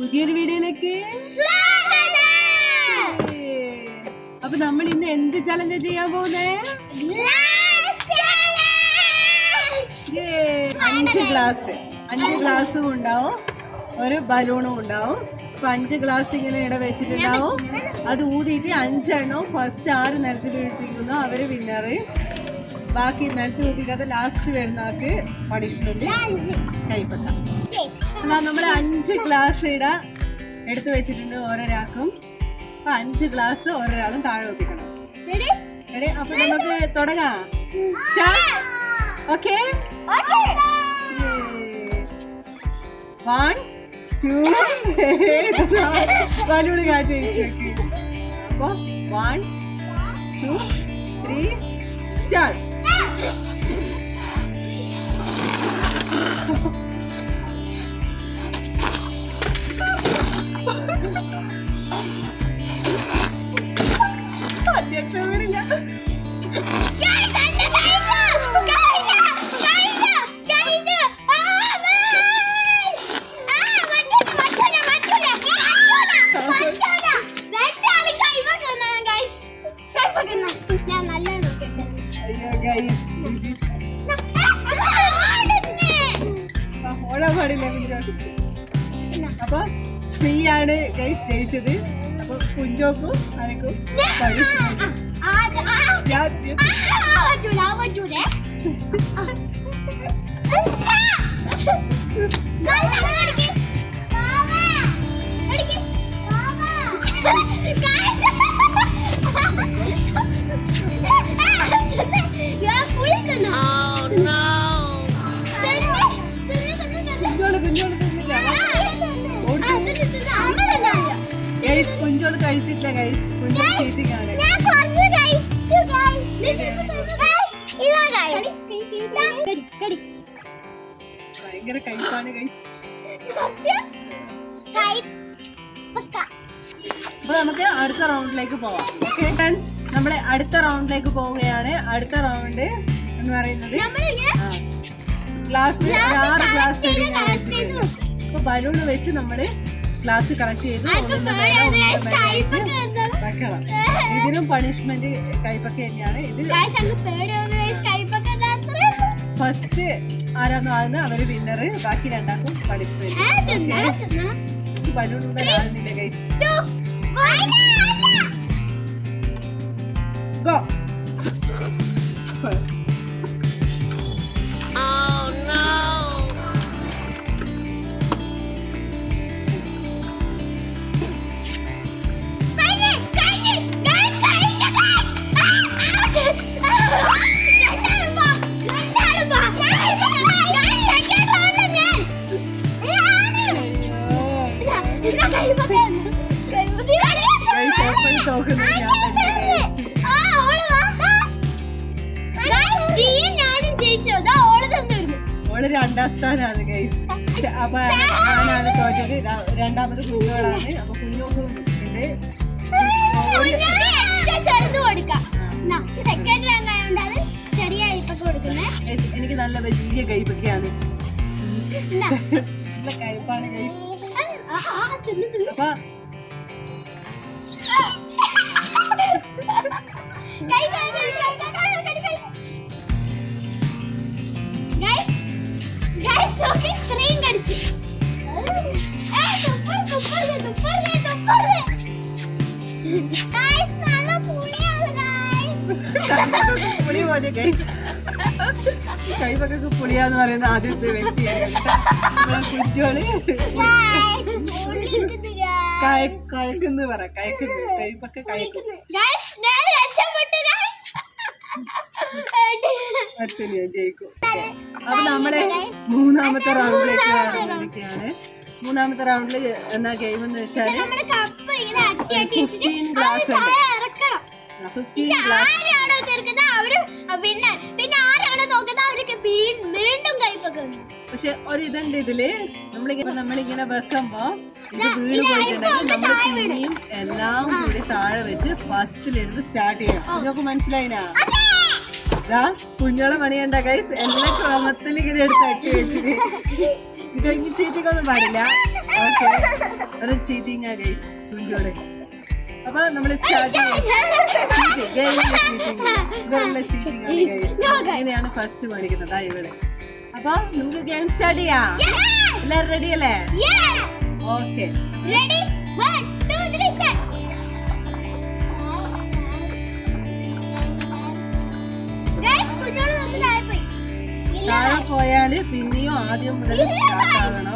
പുതിയൊരു വീഡിയോയിലേക്ക് അപ്പൊ നമ്മൾ ഇന്ന് എന്ത് ചലഞ്ച് ചെയ്യാൻ പോകുന്നേ? 5 ഗ്ലാസും ഉണ്ടാവും, ഒരു ബലൂണും ഉണ്ടാവും. അപ്പൊ 5 ഗ്ലാസ് ഇങ്ങനെ ഇട വെച്ചിട്ടുണ്ടാവും. അത് ഊതിയിട്ട് 5 എണ്ണം ഫസ്റ്റ് ആര് നിലത്ത് വീഴ്പ്പിക്കുന്നു അവര് വിന്നറ്. ബാക്കി നിലത്ത് വീഴ്പ്പിക്കാതെ ലാസ്റ്റ് വരുന്ന ആൾക്ക് പണിഷ്മെന്റ് കൈപ്പക്കാം. എന്നാ നമ്മള് 5 ഗ്ലാസ് എടുത്ത് വെച്ചിട്ടുണ്ട് ഓരോരാൾക്കും. അപ്പൊ 5 ഗ്ലാസ് ഓരോരാളും താഴെ വെപ്പിക്കണം. റെഡി? അപ്പൊ നമുക്ക് തുടങ്ങാം. ഓക്കെ, 1 2 ബലൂണ് കാറ്റ് വെച്ചേക്ക്. അപ്പൊ 1 2 3 സ്റ്റാർട്ട്. ഓടാൻ പാടില്ല. അപ്പൊ ഫ്രീ ആണ് ഗൈസ് ജയിച്ചത്. അപ്പൊ കുഞ്ചോക്കും അനക്കും കുഞ്ചോള് കഴിച്ചിട്ടില്ല ഗൈസ്. കുഞ്ചോൾ ചീറ്റിംഗ് ആണ്. ഭയങ്കര കയ്പാണ് ഗൈസ്. അപ്പൊ നമുക്ക് അടുത്ത റൗണ്ടിലേക്ക് പോവാം. ഓക്കെ ഫ്രണ്ട്സ്, നമ്മള് അടുത്ത റൗണ്ടിലേക്ക് പോവുകയാണ്. അടുത്ത റൗണ്ട് എന്ന് പറയുന്നത് ഗ്ലാസ് 6 ഗ്ലാസ് അപ്പൊ ബലൂണ് വെച്ച് നമ്മള് ഗ്ലാസ് കളക്ട് ചെയ്ത് വെക്കണം. ഇതിനും പണിഷ്മെന്റ് കൈപ്പക്ക തന്നെയാണ്. ഇത് ഫസ്റ്റ് ആരാന്നോ ആകുന്ന അവര് വിന്നറ്, ബാക്കി രണ്ടാക്കും പണിഷ്മെന്റ്. ബലൂൺ ഒന്നും കാണുന്നില്ല ഗൈസ്. ഗോ. ഓള് 2ാം സ്ഥാനാണ് ഗൈസ്. അപ്പൊ ഞാനാണ് തോറ്റത്. രണ്ടാമത് കുഞ്ഞോളാണ്. അപ്പൊ കുഞ്ഞോക്കും ഉണ്ട്. എനിക്ക് നല്ല വലിയ കൈപ്പൊക്കെയാണ്. നല്ല കയ്പാണ് ഗൈസ്. അപ്പൊ കൈപ്പൊക്കെ പുളിയാന്ന് പറയുന്ന ആദ്യത്തെ വ്യക്തിയാണ് കുഞ്ചോള്. കയക്കുന്നു പറ, കയക്കുന്നു. കൈപ്പൊക്കെ കയക്കുന്നു. അടുത്ത ഞാൻ ജയിക്കും. അപ്പൊ നമ്മള് 3ാമത്തെ റൗണ്ടിലേക്ക് ഇരിക്കുകയാണ്. 3ാമത്തെ റൗണ്ടില് എന്നാ ഗെയിം എന്ന് വെച്ചാല് 15 ഗ്ലാസ് ഉണ്ട്. 15 ഗ്ലാസ്. പക്ഷെ ഒരിതുണ്ട് ഇതില്. നമ്മളിങ്ങനെ വെക്കുമ്പോ ഇത് വീണ് പോയിട്ടുണ്ടെങ്കിൽ നമ്മള് പിന്നെയും എല്ലാം കൂടി താഴെ വെച്ച് ഫസ്റ്റിലിരുന്ന് സ്റ്റാർട്ട് ചെയ്യണം. നിങ്ങൾക്ക് മനസ്സിലായിനാ? കുഞ്ഞോളെ മണിയണ്ട ഗൈസ്. എല്ലാ ക്രമത്തിൽ ഇങ്ങനെ എടുത്ത് അട്ടി വെച്ചിട്ട് ഇത് ചീറ്റിംഗ് ഒന്നും പാടില്ല. ഓക്കെ, ഒരു ചീറ്റിംഗ് ആ ഗൈസ് കുഞ്ചോടെ. അപ്പൊ നമ്മള് സ്റ്റാർട്ട് ഇവരെല്ലാം ചീറ്റിംഗ് ആണ് ഗൈസ്. ഇങ്ങനെയാണ് ഫസ്റ്റ് പഠിക്കുന്നത് ഇവിടെ. അപ്പൊ നമുക്ക് ഗെയിം സ്റ്റാർട്ട് ചെയ്യാം. എല്ലാരും റെഡി അല്ലേ? ഓക്കെ, താഴെ പോയാല് പിന്നെയും ആദ്യം മുതൽ സ്റ്റാർട്ട് ആകണം.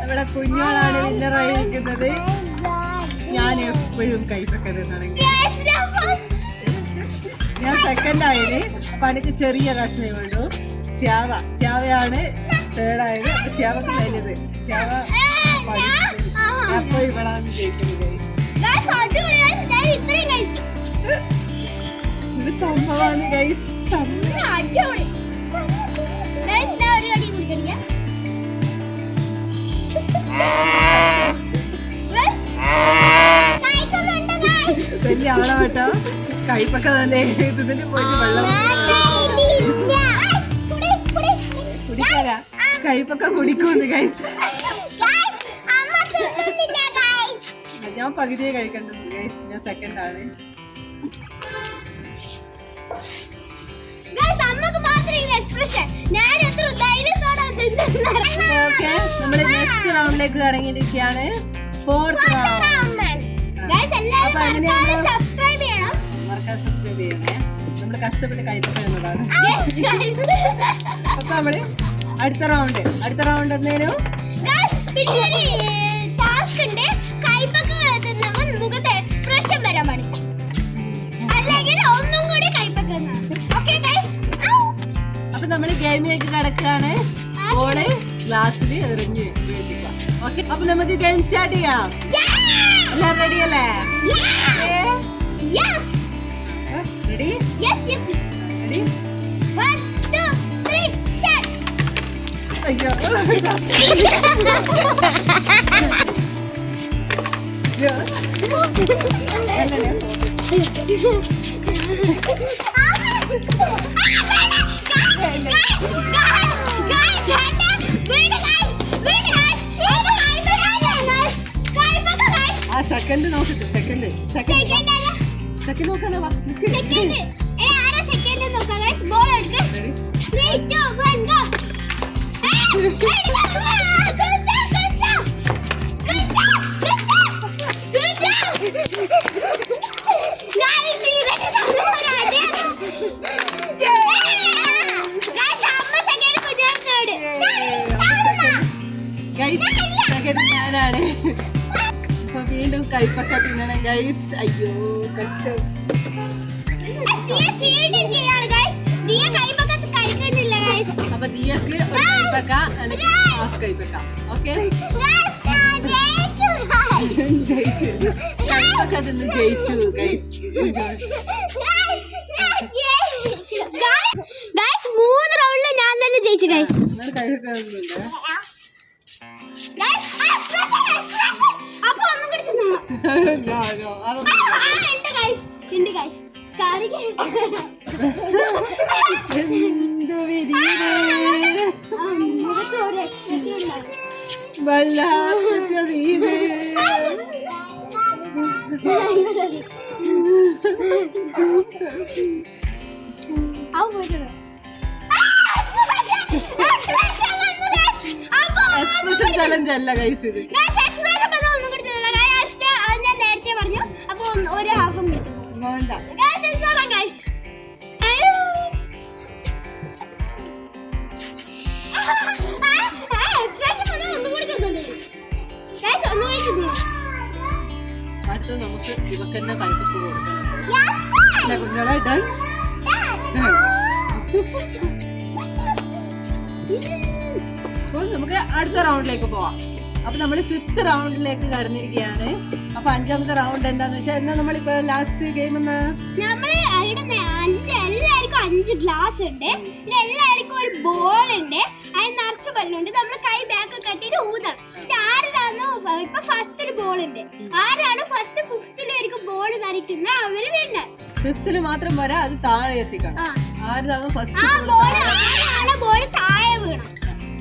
ഇവിടെ കുഞ്ഞോളാണ് വിന്നറായിരിക്കുന്നത്. ഞാൻ എപ്പോഴും കൈപ്പക്കരുന്നാണെങ്കിൽ ഞാൻ സെക്കൻഡ് ആയത്. അപ്പൊ എനിക്ക് ചെറിയ കഷ്ണേ ഉള്ളൂ. ചാവയാണ് തേർഡായത്. അപ്പൊ ചാവക്ക് വലുത്. ചാവ അപ്പൊ ഇവിടാണ് ജയിക്കുന്നത്. ഇത് സംഭവമാണ് ഗൈസ്. വലിയ ആളോ കേട്ടോ. കൈപ്പൊക്കെ തന്നെ ഇതിന് പോയിട്ട് വെള്ളം കുടിക്കാരാ. കൈപ്പൊക്കെ കുടിക്കൂന്ന് ഗൈസ്. ഞാൻ പകുതിയെ കഴിക്കണ്ടത് ഗൈസ്. ഞാൻ സെക്കൻഡ് ആണ്. ഓക്കെ, നമ്മള് നെക്സ്റ്റ് റൗണ്ടിലേക്ക് കടങ്ങിയിരിക്കുകയാണ്. Fourth round. അപ്പൊ അങ്ങനെയാണ് സബ്സ്ക്രൈബ് ചെയ്യണേ. നമ്മള് കഷ്ടപ്പെട്ട് കൈപ്പൊക്കെ എന്നതാണ്. അപ്പൊ നമ്മള് അടുത്ത റൗണ്ട് എന്തേലും അപ്പൊ നമ്മള് ഗെയിമിലേക്ക് കിടക്കാണ്. ബോള് ഗ്ലാസ്സിൽ എറിഞ്ഞ് വീഴ്ത്തിക്കുക. ഓക്കെ, അപ്പൊ നമുക്ക് ഗെയിം സ്റ്റാർട്ട് ചെയ്യാം. എല്ലാരും റെഡി അല്ലേ? റെഡി? റെഡി? അയ്യോ, ആ സെക്കൻഡ് നോക്കിട്ട് സെക്കൻഡ് നോക്കാനോ. ഞാനാണ്. അപ്പൊ വീണ്ടും കൈപ്പൊക്കെ തിന്നണം ഗൈസ്. അയ്യോ കഷ്ടം. അപ്പൊ ദിയക്ക് ഒരു കൈപ്പക്ക, ഹാഫ് കൈപ്പക്ക. ഓക്കെ, കൈപ്പൊക്കെ തിന്ന് ജയിച്ചു ഗൈസ്. 3 റൗണ്ടില് ഞാൻ തന്നെ ജയിച്ചു ഗൈസ്. കൈപ്പൊക്കെ എക്സ്പ്രഷൻ ചലഞ്ച് അല്ല ഗൈസ് ഇത്. ഞാൻ നേരത്തെ പറഞ്ഞു. അപ്പൊ ഒരു ഹാഫും വേണ്ട. അടുത്ത നമുക്ക് ഇവക്കെന്നെ കൈപ്പൊക്കെ കൊടുക്കണം. കുഞ്ഞോളായിട്ട് അപ്പോൾ നമുക്ക് അടുത്ത റൗണ്ടിലേക്ക് പോവാം. അപ്പൊ നമ്മൾ 5th റൗണ്ടിലേക്ക് കടന്നിരിക്കുകയാണ്. അപ്പൊ അഞ്ചാമത്തെ റൗണ്ട് എന്താന്ന് വെച്ചാൽ എന്നാ നമ്മളിപ്പോ ലാസ്റ്റ് ഗെയിം എന്നാ നമ്മള് എല്ലാവർക്കും 5 ഗ്ലാസ് ഉണ്ട്, പിന്നെ എല്ലാവർക്കും ഒരു ബോൾ ഉണ്ട്, അതിന് നിറച്ച് ബലൂണ്ട്. നമ്മൾ കൈ ബാക്ക് കെട്ടിട്ട് ഊതണം. ആരാണോ ഇപ്പൊ ഫസ്റ്റ് ഒരു ബോൾ ഉണ്ട്, ആരാണ് ഫസ്റ്റ് 5th ബോൾ നരിക്കുന്ന അവര് വിന്നർ. 5th മാത്രം പോരാ, അത് താഴെ എത്തിക്കണം. ആരാണോ ഫസ്റ്റ് ബോൾ താഴെ വീണം.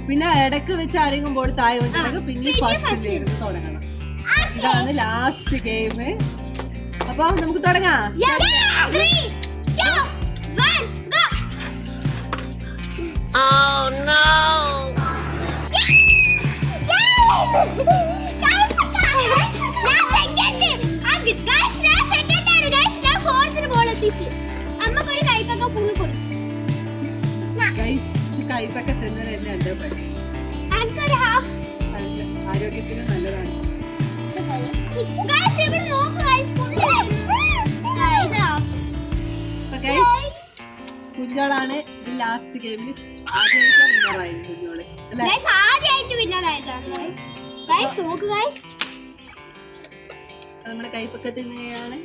പിന്നെ ഇടക്ക് വെച്ച് ആരെങ്കിലും ബോൾ താഴെ വീണിട്ടുണ്ടെങ്കിൽ പിന്നെ ഫസ്റ്റിൽ ഇരുന്ന് തുടങ്ങണം. ഇതാണ് ലാസ്റ്റ് ഗെയിം. അപ്പൊ നമുക്ക് തുടങ്ങാം. 3, 2, 1, go. Oh no! കൈപ്പൊക്കെ തിന്നത് തന്നെ എന്റെ പണി. ആരോഗ്യത്തിന് നല്ലതാണ്. കുഞ്ഞോളാണ് ഇത് ലാസ്റ്റ് ഗെയിമിൽ ആദ്യമായിട്ട് വിന്നറായത്. കുഞ്ഞോള് അല്ലേ? നമ്മള് കൈപ്പൊക്കെ തിന്നുകയാണ്.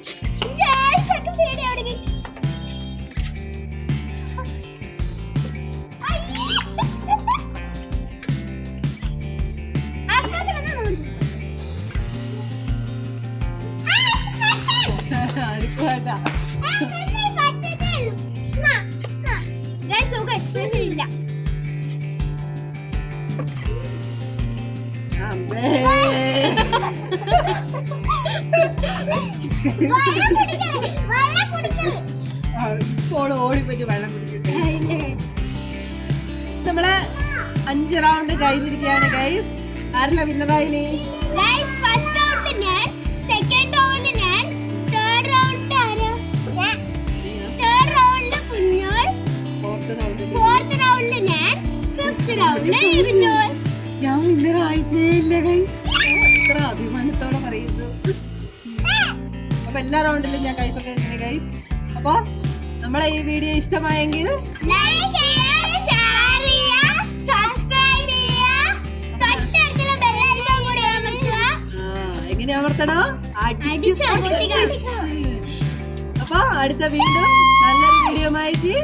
ആർക്കും വേണ്ട. അമ്മേ. ഇപ്പോൾ ഓടിപ്പോയിട്ട് വെള്ളം കുടിച്ചിട്ട് നമ്മളെ 5 റൗണ്ട് കഴിഞ്ഞിരിക്കുകയാണ് ഗൈസ്. ആരല്ല വിന്നറായിനി? ഞാൻ വിന്നറായിട്ടേ ഇല്ല ഗൈസ്. എത്ര അഭിമാനത്തോടെ പറയുന്നു. അപ്പൊ എല്ലാ റൗണ്ടിലും ഞാൻ കൈപ്പൊക്കെ തന്നെ ഗൈസ്. അപ്പൊ നമ്മളെ ഈ വീഡിയോ ഇഷ്ടമായെങ്കിൽ എങ്ങനെ അമർത്തണോ? അപ്പൊ അടുത്ത വീണ്ടും നല്ലൊരു വീഡിയോ ആയിട്ട്